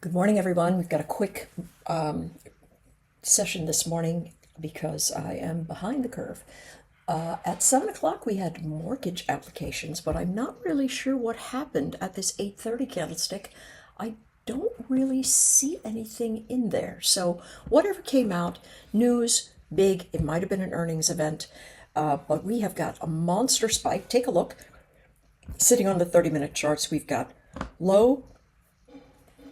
Good morning, everyone. We've got a quick session this morning because I am behind the curve. At 7 o'clock, we had mortgage applications, but I'm not really sure what happened at this 8:30 candlestick. I don't really see anything in there. So whatever came out, news, big, it might have been an earnings event, but we have got a monster spike. Take a look. Sitting on the 30-minute charts, we've got low,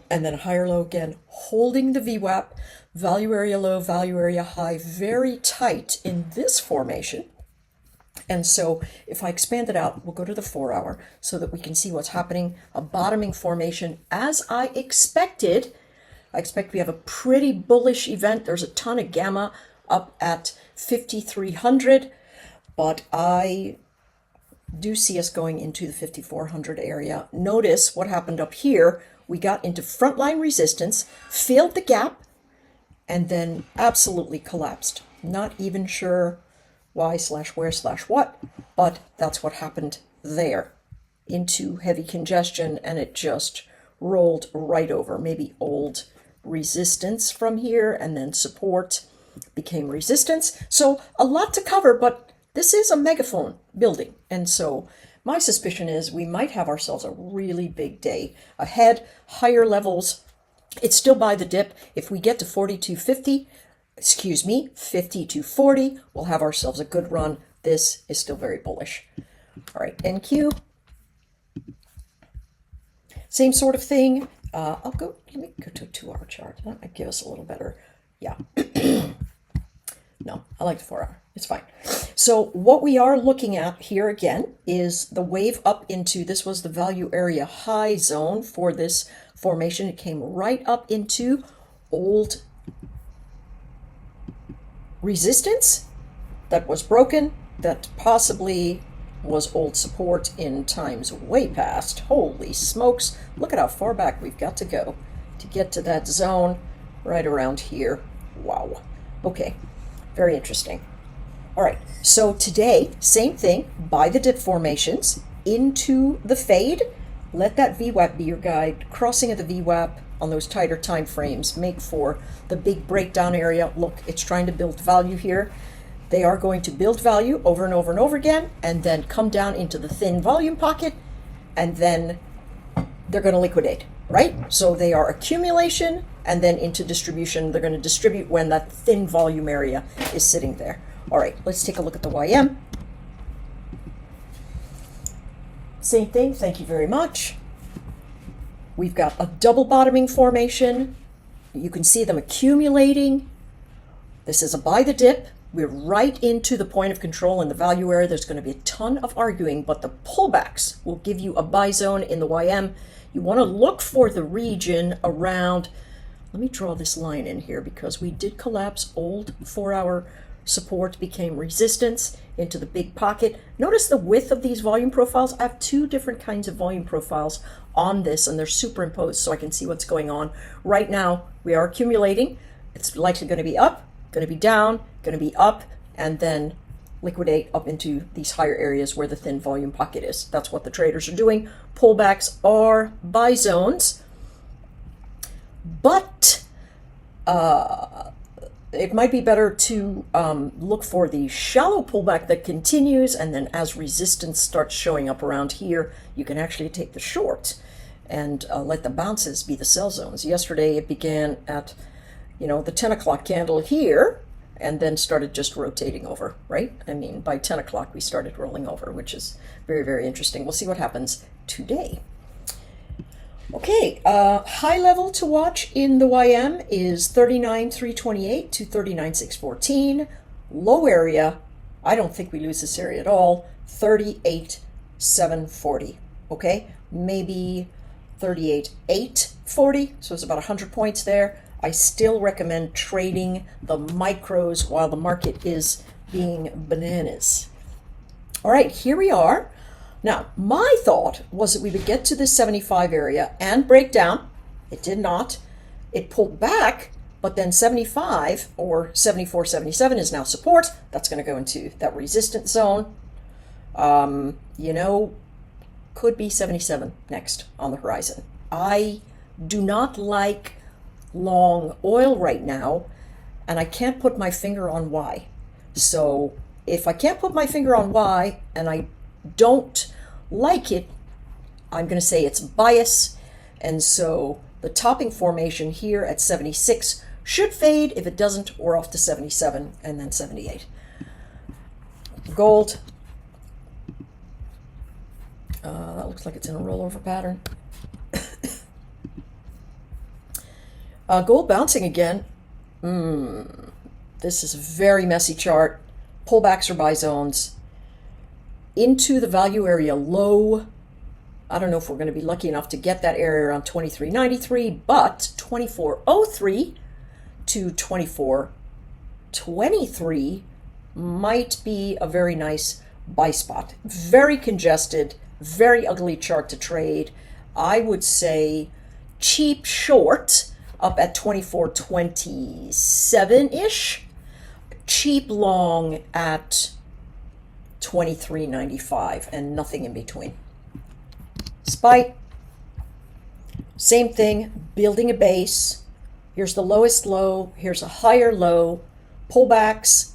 and then higher low again, holding the VWAP, value area low, value area high, very tight in this formation. And so if I expand it out, we'll go to the 4-hour so that we can see what's happening. A bottoming formation as I expected. I expect we have a pretty bullish event. There's a ton of gamma up at 5,300, but I do see us going into the 5,400 area. Notice what happened up here. We got into frontline resistance, filled the gap, and then absolutely collapsed. Not even sure why/where/what, but that's what happened there. Into heavy congestion, and it just rolled right over. Maybe old resistance from here, and then support became resistance. So a lot to cover, but this is a megaphone building, and so my suspicion is we might have ourselves a really big day ahead, higher levels. It's still by the dip. If we get to 42.50, 50 to 40, we'll have ourselves a good run. This is still very bullish. All right, NQ. Same sort of thing. Let me go to a 2-hour chart. That might give us a little better. Yeah. No, I like the 4-hour. It's fine. So what we are looking at here again is the wave up into, this was the value area high zone for this formation. It came right up into old resistance that was broken, that possibly was old support in times way past. Holy smokes. Look at how far back we've got to go to get to that zone right around here. Wow. Okay. Very interesting. All right, so today, same thing, buy the dip formations into the fade. Let that VWAP be your guide. Crossing of the VWAP on those tighter time frames make for the big breakdown area. Look, it's trying to build value here. They are going to build value over and over and over again, and then come down into the thin volume pocket, and then they're going to liquidate, right? So they are accumulation, and then into distribution. They're going to distribute when that thin volume area is sitting there. All right, let's take a look at the YM. Same thing, thank you very much. We've got a double bottoming formation. You can see them accumulating. This is a buy the dip. We're right into the point of control in the value area. There's going to be a ton of arguing, but the pullbacks will give you a buy zone in the YM. You want to look for the region around, let me draw this line in here because we did collapse. Old 4-hour support became resistance into the big pocket. Notice the width of these volume profiles. I have two different kinds of volume profiles on this, and they're superimposed so I can see what's going on. Right now, we are accumulating. It's likely going to be up, going to be down, going to be up, and then liquidate up into these higher areas where the thin volume pocket is. That's what the traders are doing. Pullbacks are buy zones, but it might be better to look for the shallow pullback that continues, and then as resistance starts showing up around here, you can actually take the short and let the bounces be the sell zones. Yesterday it began at, the 10 o'clock candle here, and then started just rotating over, right? I mean, by 10 o'clock we started rolling over, which is very, very interesting. We'll see what happens today. Okay, high level to watch in the YM is 39,328 to 39,614. Low area, I don't think we lose this area at all, 38,740. Okay, maybe 38,840, so it's about 100 points there. I still recommend trading the micros while the market is being bananas. All right, here we are. Now, my thought was that we would get to this 75 area and break down. It did not. It pulled back, but then 75 or 74, 77 is now support. That's going to go into that resistance zone. Could be 77 next on the horizon. I do not like long oil right now, and I can't put my finger on why. So if I can't put my finger on why and I don't like it, I'm going to say it's bias. And so the topping formation here at 76 should fade. If it doesn't, we're off to 77 and then 78. Gold. That looks like it's in a rollover pattern. Gold bouncing again. This is a very messy chart. Pullbacks or buy zones into the value area low. I don't know if we're going to be lucky enough to get that area around 23.93, but 24.03 to 24.23 might be a very nice buy spot. Very congested, very ugly chart to trade. I would say cheap short up at 24.27-ish. Cheap long at 23.95 and nothing in between. SPY, same thing, building a base. Here's the lowest low, here's a higher low. Pullbacks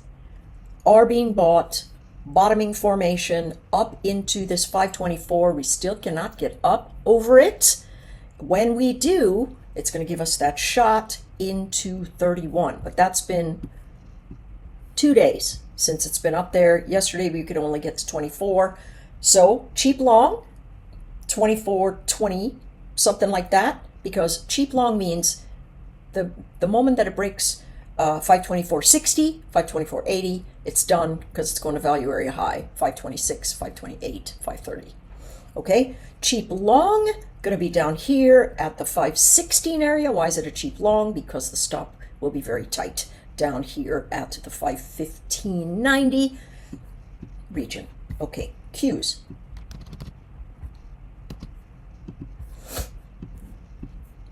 are being bought, bottoming formation up into this 524. We still cannot get up over it. When we do, it's going to give us that shot into 31, but that's been 2 days since it's been up there. Yesterday we could only get to 24. So cheap long, 24.20, something like that, because cheap long means the moment that it breaks 524.60, 524.80, it's done because it's going to value area high, 526, 528, 530. Okay, cheap long going to be down here at the 516 area. Why is it a cheap long? Because the stop will be very tight down here at the 515.90 region. Okay, Qs.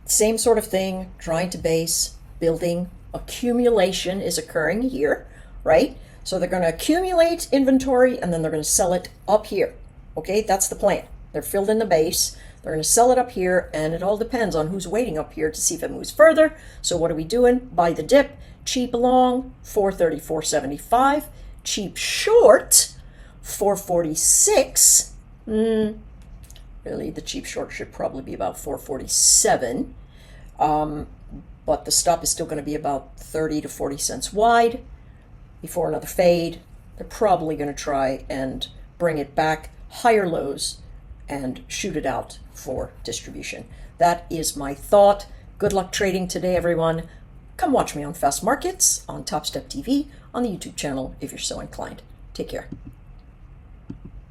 Same sort of thing, trying to base, building, accumulation is occurring here, right? So they're going to accumulate inventory and then they're going to sell it up here. Okay, that's the plan. They're filled in the base. They're going to sell it up here, and it all depends on who's waiting up here to see if it moves further. So what are we doing? Buy the dip. Cheap long, 434.75. Cheap short, 446. Really, the cheap short should probably be about 447. But the stop is still going to be about 30 to 40 cents wide before another fade. They're probably going to try and bring it back higher lows and shoot it out for distribution. That is my thought. Good luck trading today, everyone. Come watch me on Fast Markets, on Top Step TV, on the YouTube channel if you're so inclined. Take care.